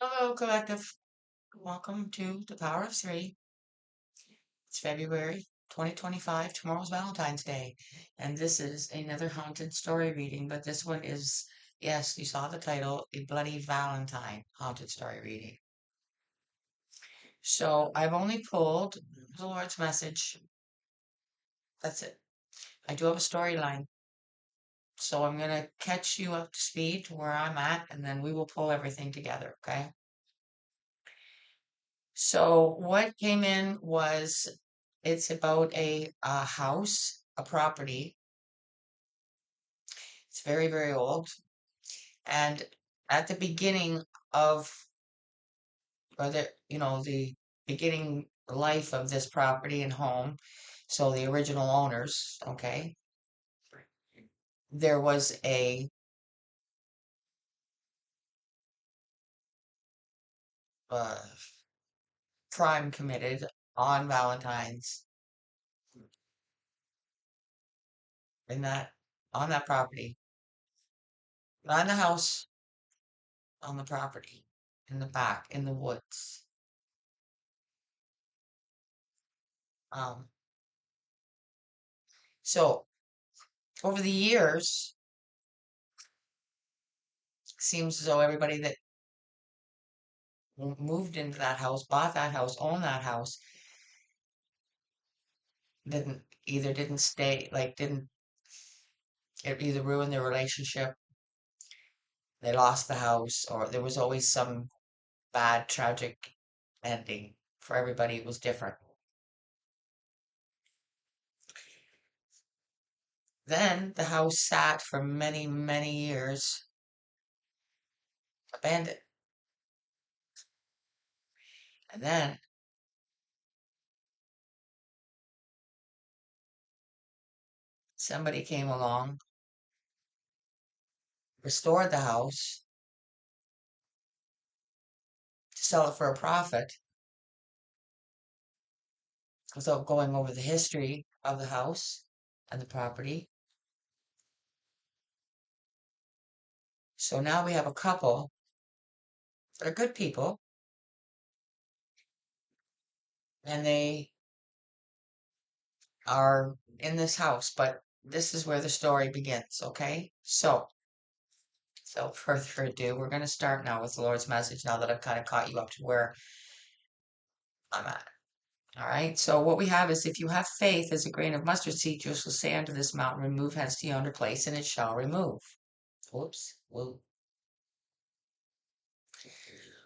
Hello, collective. Welcome to the Power of Three. It's February 2025. Tomorrow's Valentine's Day. And this is another haunted story reading, but this one is, yes, you saw the title, A Bloody Valentine haunted story reading. So I've only pulled the Lord's message. That's it. I do have a storyline. So I'm going to catch you up to speed to where I'm at, and then we will pull everything together, okay? So what came in was it's about a house, a property. It's very, very old. And at the beginning of, or the beginning life of this property and home, so the original owners, okay, there was a uh, crime committed on Valentine's in that on that property, not in the house, on the property, in the back, in the woods. Um, so over the years, seems as though everybody that moved into that house, bought that house, owned that house, didn't stay, like didn't it either ruined their relationship, they lost the house, or there was always some bad, tragic ending for everybody. It was different. Then the house sat for many, many years abandoned. And then somebody came along, restored the house to sell it for a profit without going over the history of the house and the property. So now we have a couple that are good people, and they are in this house, but this is where the story begins, okay? So, without further ado, we're going to start now with the Lord's message now that I've kind of caught you up to where I'm at. All right, so what we have is if you have faith as a grain of mustard seed, you shall say unto this mountain, remove hence to yonder place, and it shall remove. Whoops. Whoop.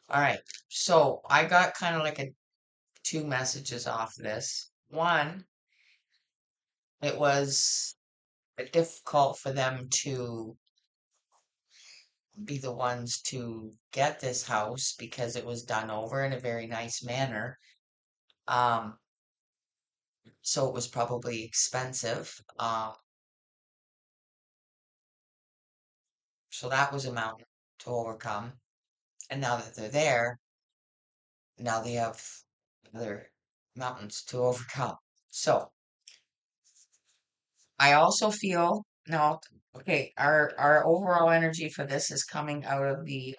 All right, so I got kind of like two messages off this. One, it was difficult for them to be the ones to get this house because it was done over in a very nice manner. Um, so it was probably expensive. So that was a mountain to overcome. And now that they're there, now they have other mountains to overcome. So I also feel now, okay, our overall energy for this is coming out of the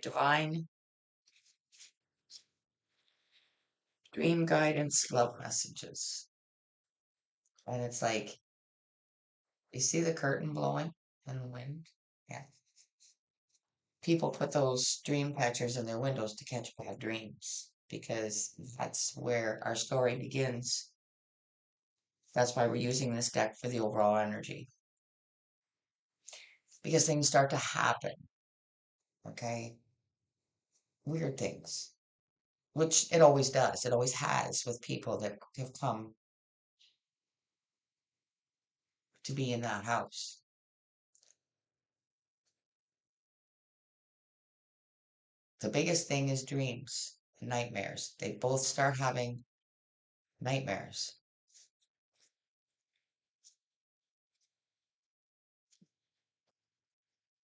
divine dream guidance love messages. And it's like you see the curtain blowing in the wind? Yeah. People put those dream catchers in their windows to catch bad dreams because that's where our story begins. That's why we're using this deck for the overall energy. Because things start to happen, okay? Weird things, which it always does. It always has with people that have come to be in that house. The biggest thing is dreams, nightmares. They both start having nightmares.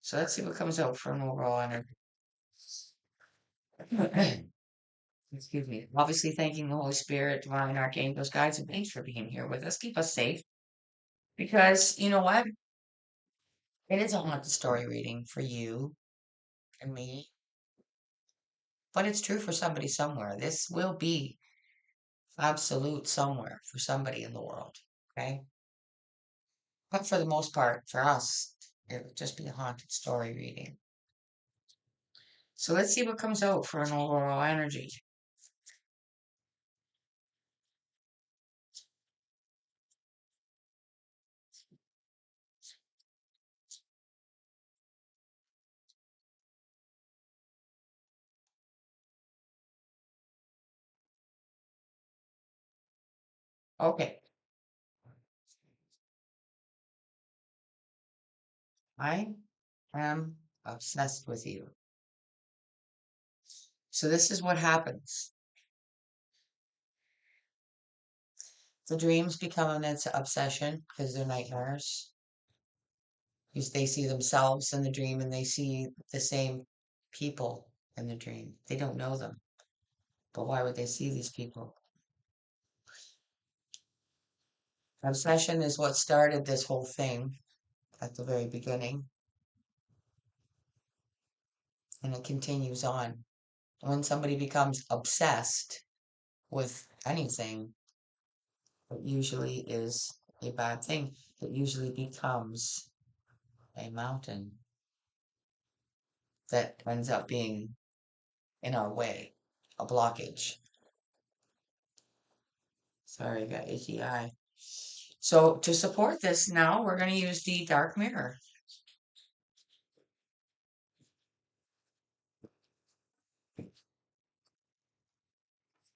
So let's see what comes out for an overall energy. Excuse me. Obviously, thanking the Holy Spirit, divine archangels, guides, and thanks for being here with us. Keep us safe. Because you know what? It is a haunted story reading for you and me. but it's true for somebody somewhere. This will be absolute somewhere for somebody in the world. Okay. But for the most part, for us, it would just be a haunted story reading. So let's see what comes out for an overall energy. Okay. I am obsessed with you. So this is what happens. The dreams become an obsession because they're nightmares. Because they see themselves in the dream and they see the same people in the dream. They don't know them, but why would they see these people? Obsession is what started this whole thing at the very beginning, and it continues on. When somebody becomes obsessed with anything, it usually is a bad thing. It usually becomes a mountain that ends up being in our way, a blockage. Sorry, I got itchy eye. So to support this now, we're going to use the dark mirror.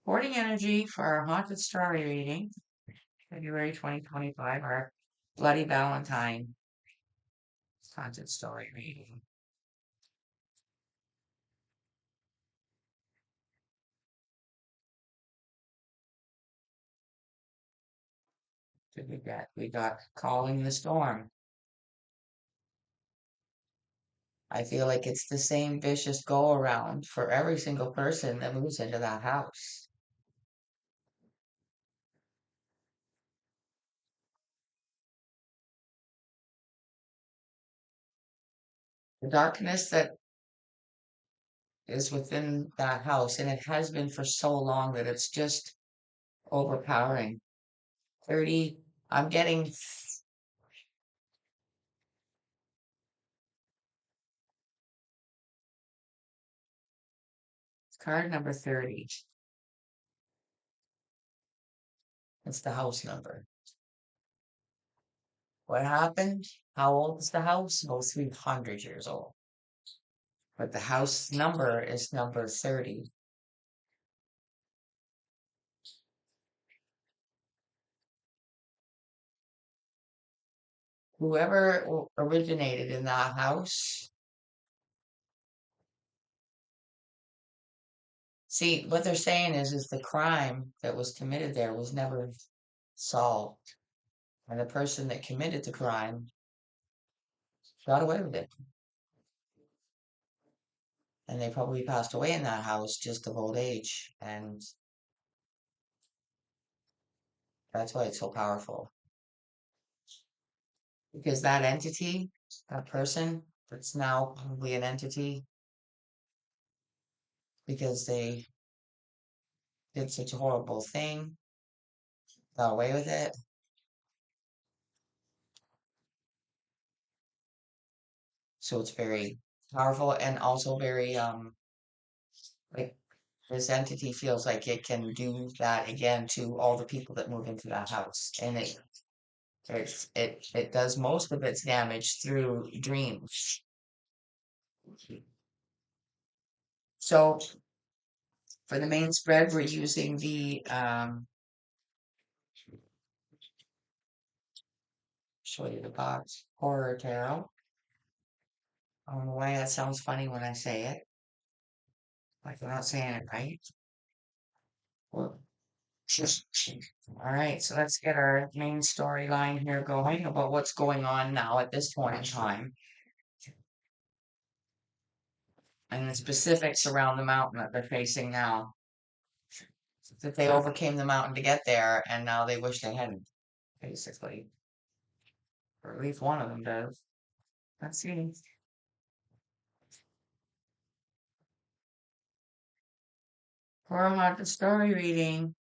Supporting energy for our haunted story reading, February 2025, our Bloody Valentine haunted story reading. Did we get? We got calling the storm. I feel like it's the same vicious go around for every single person that moves into that house. The darkness that is within that house, and it has been for so long that it's just overpowering. 30, I'm getting card number 30. It's the house number. What happened? How old is the house? Well, 300 years old. But the house number is number 30. Whoever originated in that house, see, what they're saying is the crime that was committed there was never solved. And the person that committed the crime got away with it. And they probably passed away in that house just of old age. And that's why it's so powerful. Because that entity, that person, that's now probably an entity because they did such a horrible thing, got away with it. So it's very powerful and also very like this entity feels like it can do that again to all the people that move into that house. And it does most of its damage through dreams. So for the main spread, we're using the show you the box horror tarot. I don't know why that sounds funny when I say it. Like I'm not saying it right. Well, all right, so let's get our main storyline here going about what's going on now at this point in time and the specifics around the mountain that they're facing now. That they overcame the mountain to get there and now they wish they hadn't, basically. Or at least one of them does. Let's see. for a haunted story reading.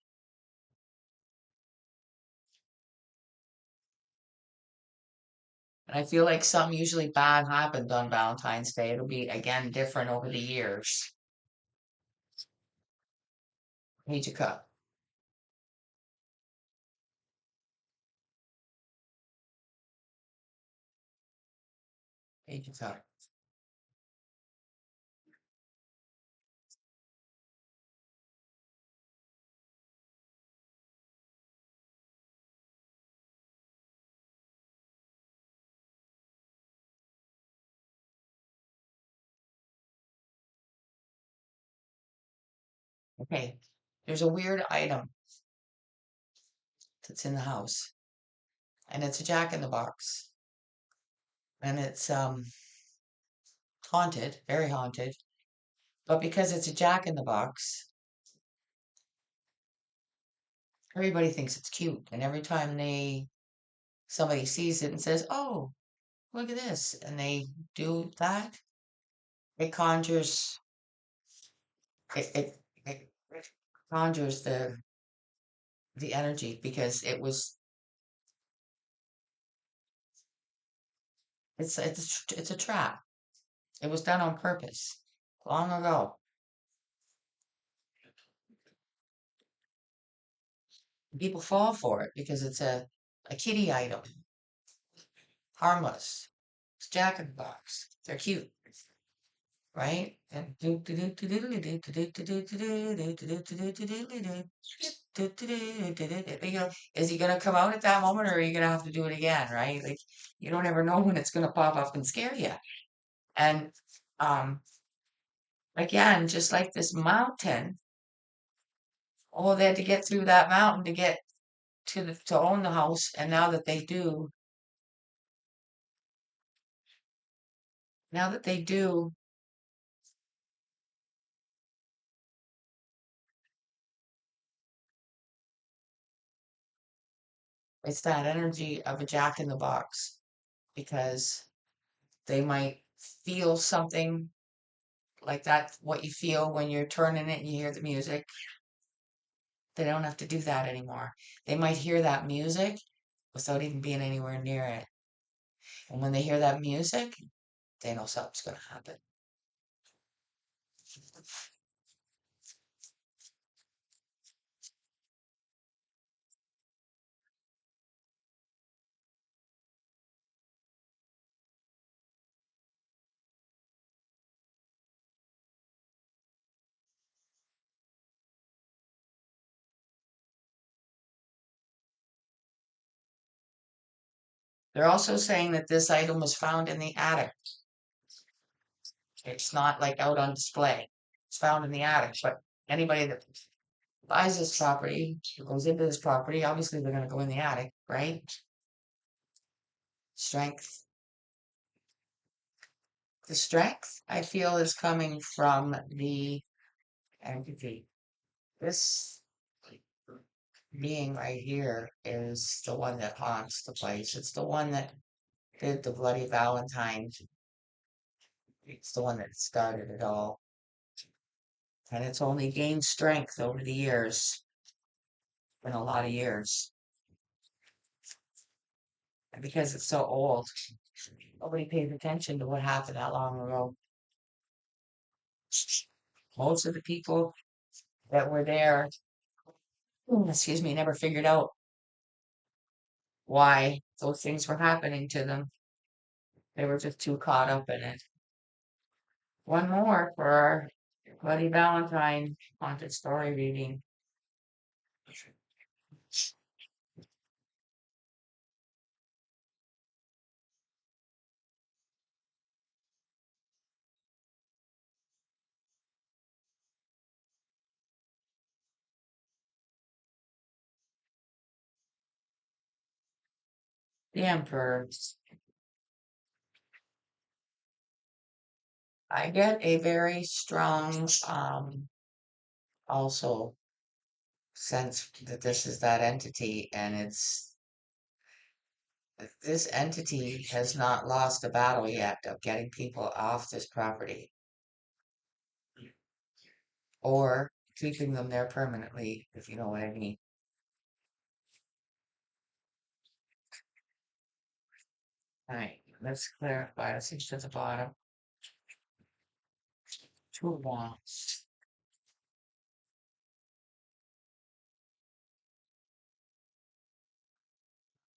And I feel like something usually bad happened on Valentine's Day. It'll be again different over the years. Page of Cup. Page of Cup. Okay. There's a weird item that's in the house, and it's a jack in the box. And it's haunted, very haunted. But because it's a jack in the box, everybody thinks it's cute. And every time somebody sees it and says, "Oh, look at this," and they do that, it conjures it conjures the energy because it's a trap. It was done on purpose long ago. People fall for it because it's a kitty item, harmless. It's Jack in the Box. They're cute, right? And is he gonna come out at that moment, or are you gonna have to do it again, right? Like you don't ever know when it's gonna pop up and scare you. And um, again, just like this mountain, oh, they had to get through that mountain to get to own the house, and now that they do, it's that energy of a jack in the box because they might feel something like that, what you feel when you're turning it and you hear the music. They don't have to do that anymore. They might hear that music without even being anywhere near it. And when they hear that music, they know something's going to happen. They're also saying that this item was found in the attic. It's not like out on display. It's found in the attic. But anybody that buys this property, who goes into this property, obviously they're going to go in the attic, right? Strength. The strength I feel is coming from the entity. This being right here is the one that haunts the place. It's the one that did the Bloody Valentine. It's the one that started it all. And it's only gained strength over the years, in a lot of years. And because it's so old, nobody pays attention to what happened that long ago. Most of the people that were there, excuse me, never figured out why those things were happening to them. They were just too caught up in it. One more for our Bloody Valentine haunted story reading. The Emperor. I get a very strong, also sense that this is that entity, and this entity has not lost a battle yet of getting people off this property, or keeping them there permanently, if you know what I mean. All right, let's clarify. Let's see to the bottom. Two wants.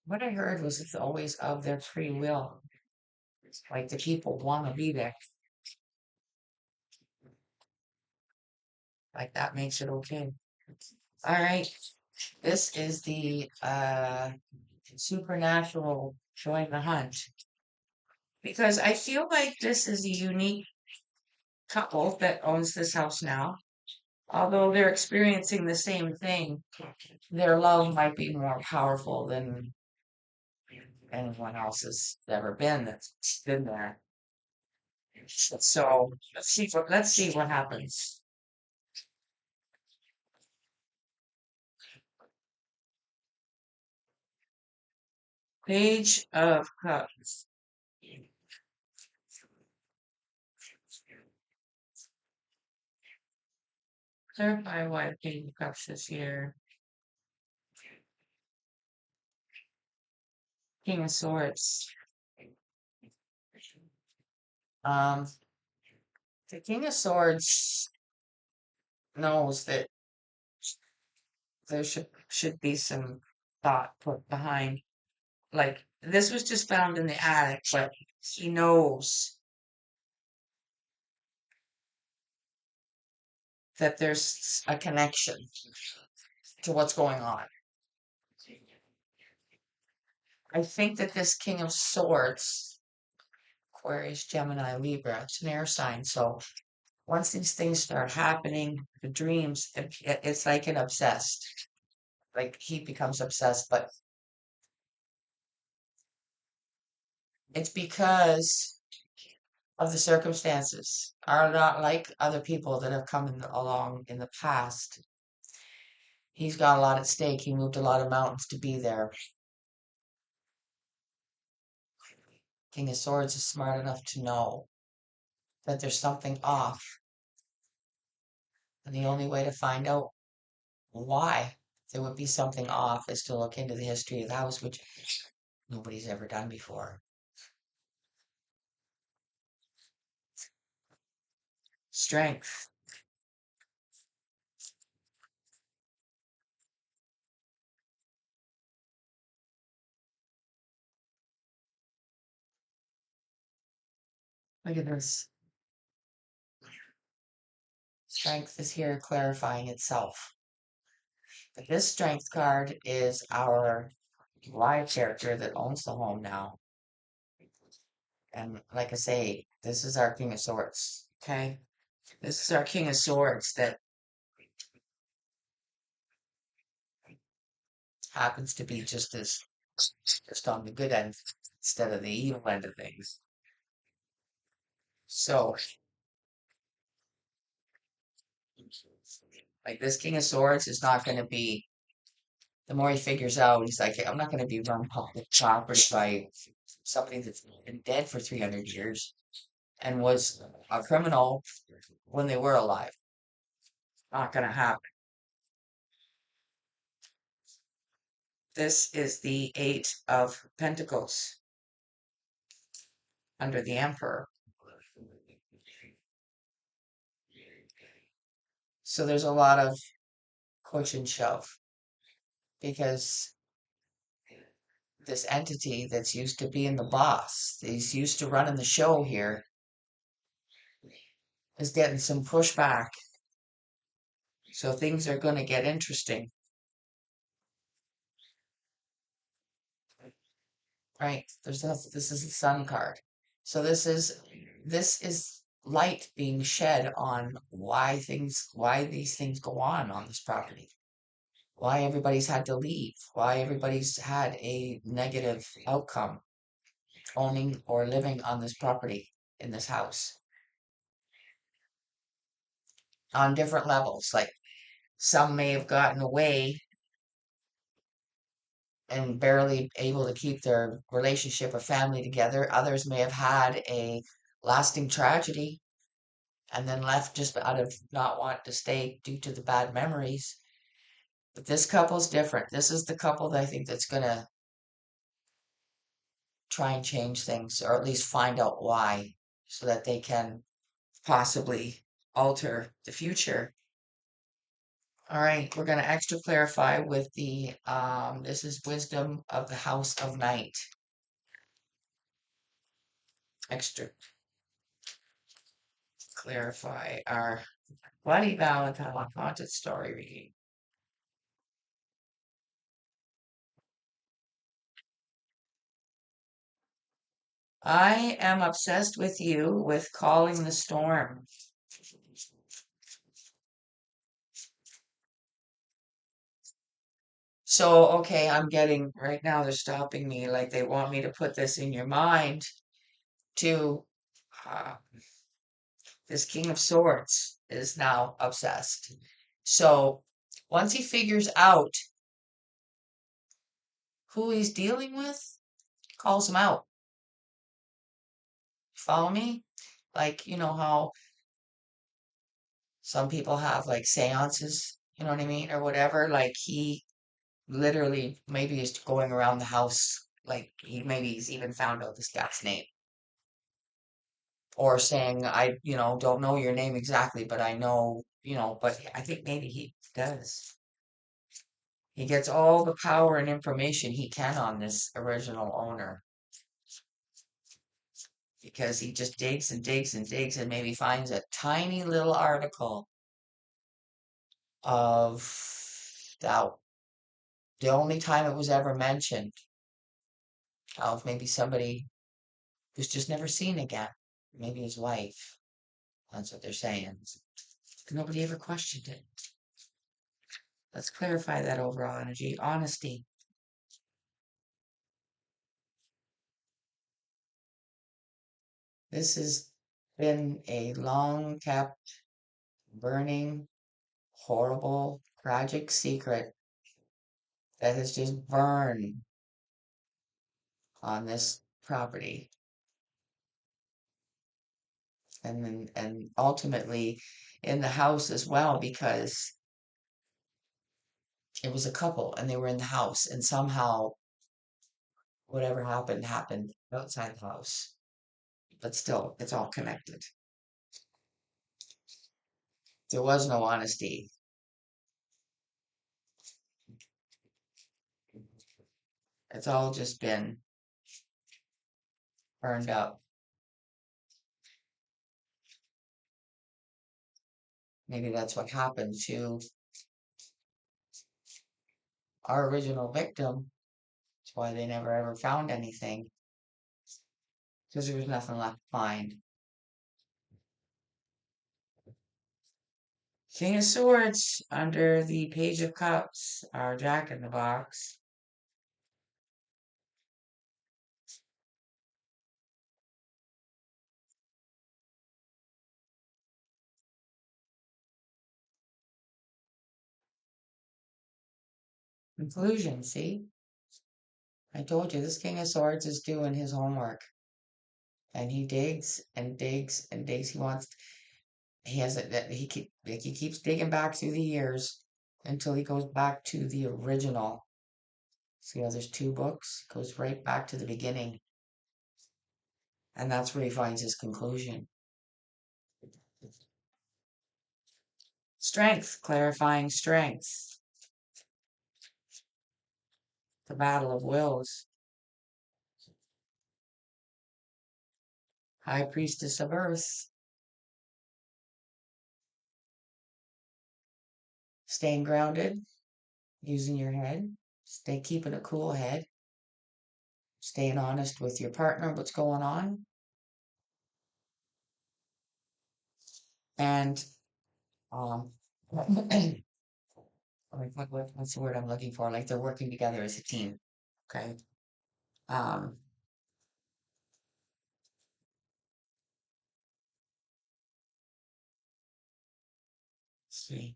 What I heard was it's always of their free will. Like the people want to be there. Like that makes it okay. All right. This is the supernatural join the hunt. Because I feel like this is a unique couple that owns this house now. Although they're experiencing the same thing, their love might be more powerful than anyone else has ever been that's been there. So let's see what happens. Page of Cups. Clarify why the Page of Cups is here. King of Swords. Um, the King of Swords knows that there should be some thought put behind. Like this was just found in the attic, but he knows that there's a connection to what's going on. I think that this King of Swords, Aquarius, Gemini, Libra, it's an air sign. So once these things start happening, the dreams, it's like an obsessed. Like he becomes obsessed, but it's because of the circumstances are not like other people that have come along in the past. He's got a lot at stake. He moved a lot of mountains to be there. King of Swords is smart enough to know that there's something off. And the only way to find out why there would be something off is to look into the history of the house, which nobody's ever done before. Strength. Look at this. Strength is here clarifying itself. But this strength card is our live character that owns the home now. And like I say, this is our King of Swords. Okay? This is our King of Swords that happens to be just on the good end instead of the evil end of things. So, like this King of Swords is not going to be. The more he figures out, he's like, I'm not going to be run public property by somebody that's been dead for 300 years and was a criminal when they were alive. Not going to happen. This is the Eight of Pentacles under the Emperor. So there's a lot of push and shove because this entity that's used to being the boss, he's used to running the show here, is getting some pushback. So things are going to get interesting, right? This is the Sun card. So this is light being shed on why these things go on this property, why everybody's had to leave, why everybody's had a negative outcome owning or living on this property in this house on different levels. Like some may have gotten away and barely able to keep their relationship or family together. Others may have had a lasting tragedy and then left just out of not wanting to stay due to the bad memories. But this couple's different. This is the couple that I think that's gonna try and change things, or at least find out why, so that they can possibly alter the future. All right, we're gonna extra clarify with the this is wisdom of the house of night. Extra clarify our Bloody Valentine haunted story reading. I am obsessed with you with calling the storm. So, okay, I'm getting right now, they're stopping me like they want me to put this in your mind to uh, this King of Swords is now obsessed. So, once he figures out who he's dealing with, calls him out. Follow me? Like, you know how some people have like seances, you know what I mean, or whatever. Like he literally maybe is going around the house, like maybe he's even found out this guy's name, or saying, I, don't know your name exactly, but I know, but I think maybe he does. He gets all the power and information he can on this original owner because he just digs and digs and digs and maybe finds a tiny little article of that the only time it was ever mentioned of maybe somebody who's just never seen again. Maybe his wife. That's what they're saying. Nobody ever questioned it. Let's clarify that overall energy. Honesty. This has been a long kept, burning, horrible, tragic secret that has just burned on this property. And ultimately in the house as well, because it was a couple and they were in the house and somehow whatever happened outside the house. But still, it's all connected. There was no honesty. It's all just been burned up. Maybe that's what happened to our original victim. That's why they never ever found anything. Because there was nothing left to find. King of Swords under the Page of Cups, our Jack in the Box. Conclusion, see? I told you this King of Swords is doing his homework. And he digs and digs and digs. He has it that he keeps digging back through the years until he goes back to the original. See how there's two books? Goes right back to the beginning. And that's where he finds his conclusion. Strength, clarifying strength. The battle of wills. High priestess of earth. Staying grounded, using your head. Stay keeping a cool head. Staying honest with your partner, what's going on. And um what's the word I'm looking for? Like they're working together as a team. Okay. Um, see.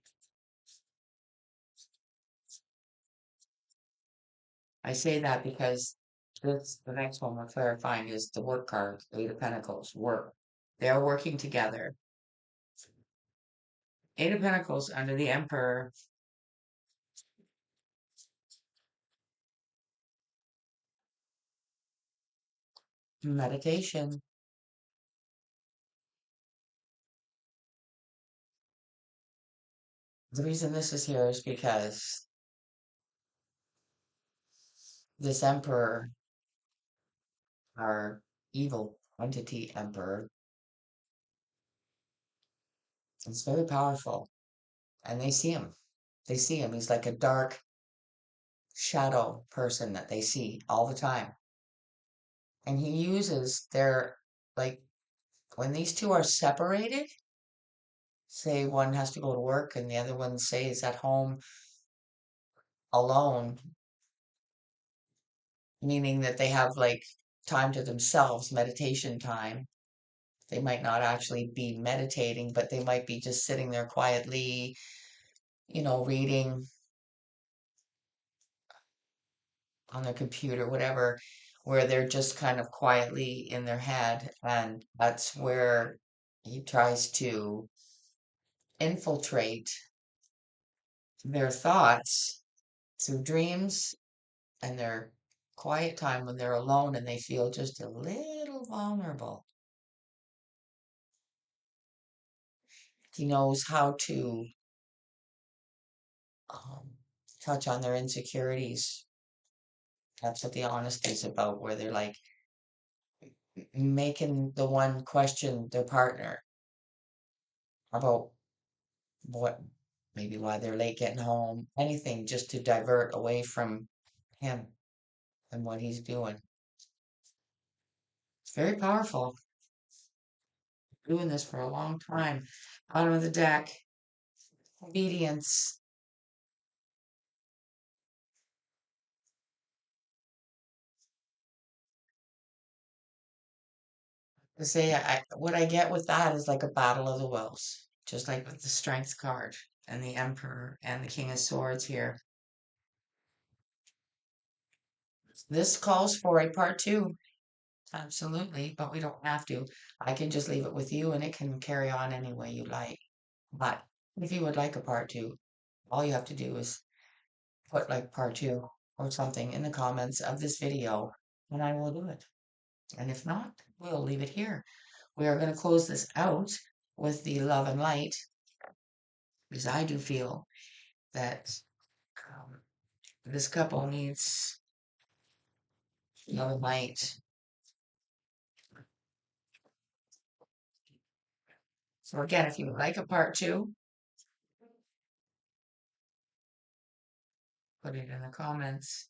I say that because this the next one we're clarifying is the work card, Eight of Pentacles, work. They're working together. Eight of Pentacles under the Emperor. Meditation. The reason this is here is because this Emperor, our evil entity Emperor, is very powerful. And they see him. They see him. He's like a dark shadow person that they see all the time. And he uses their, like, when these two are separated, say one has to go to work and the other one, say, is at home alone, meaning that they have like time to themselves, meditation time. They might not actually be meditating, but they might be just sitting there quietly, reading on their computer, whatever, where they're just kind of quietly in their head. And that's where he tries to infiltrate their thoughts through dreams and their quiet time when they're alone and they feel just a little vulnerable. He knows how to um, touch on their insecurities. That's what the honesty is about, where they're like making the one question their partner about what, maybe why they're late getting home, anything just to divert away from him and what he's doing. It's very powerful. Doing this for a long time. Bottom of the deck, obedience. To say, what I get with that is like a battle of the wills, just like with the Strength card and the Emperor and the King of Swords here. This calls for a part two. Absolutely, but we don't have to. I can just leave it with you and it can carry on any way you like. But if you would like a part two, all you have to do is put like part two or something in the comments of this video and I will do it. And if not, we'll leave it here. We are going to close this out with the love and light because I do feel that um, this couple needs love and light. So again, if you would like a part two, put it in the comments.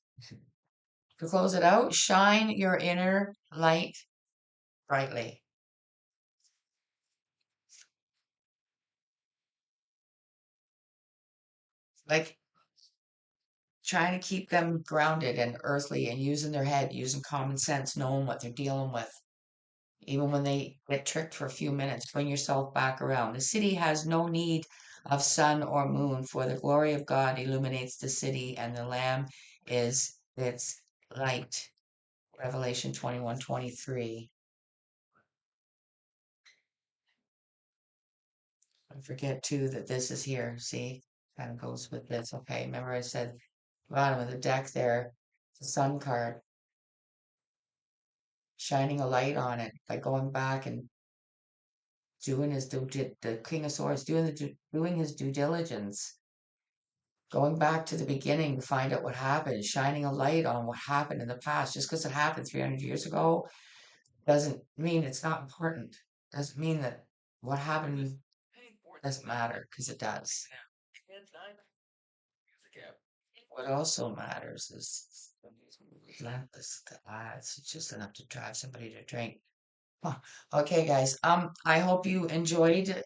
To close it out, shine your inner light brightly. Like trying to keep them grounded and earthly and using their head, using common sense, knowing what they're dealing with. Even when they get tricked for a few minutes, bring yourself back around. The city has no need of sun or moon, for the glory of God illuminates the city, and the Lamb is its light. Revelation 21:23. Don't forget too that this is here. See, kind of goes with this. Okay, remember I said bottom of the deck there, the sun card, shining a light on it by going back and doing the King of Swords doing his due diligence, going back to the beginning to find out what happened, shining a light on what happened in the past. Just because it happened 300 years ago doesn't mean it's not important. Doesn't mean that what happened doesn't matter, because it does. What also matters is relentless. It's just enough to drive somebody to drink. Huh. Okay, guys. I hope you enjoyed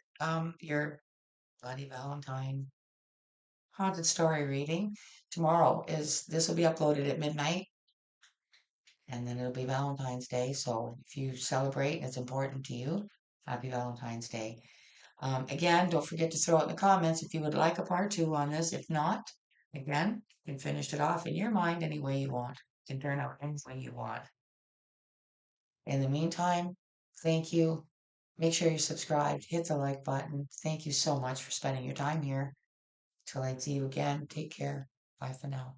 your Bloody Valentine haunted story reading. Tomorrow is this will be uploaded at midnight, and then it'll be Valentine's Day. So if you celebrate and it's important to you, happy Valentine's Day. Again, don't forget to throw it in the comments if you would like a part two on this. If not, again, you can finish it off in your mind any way you want. It can turn out any way you want. In the meantime, thank you. Make sure you're subscribed, hit the like button. Thank you so much for spending your time here. Till I see you again, take care. Bye for now.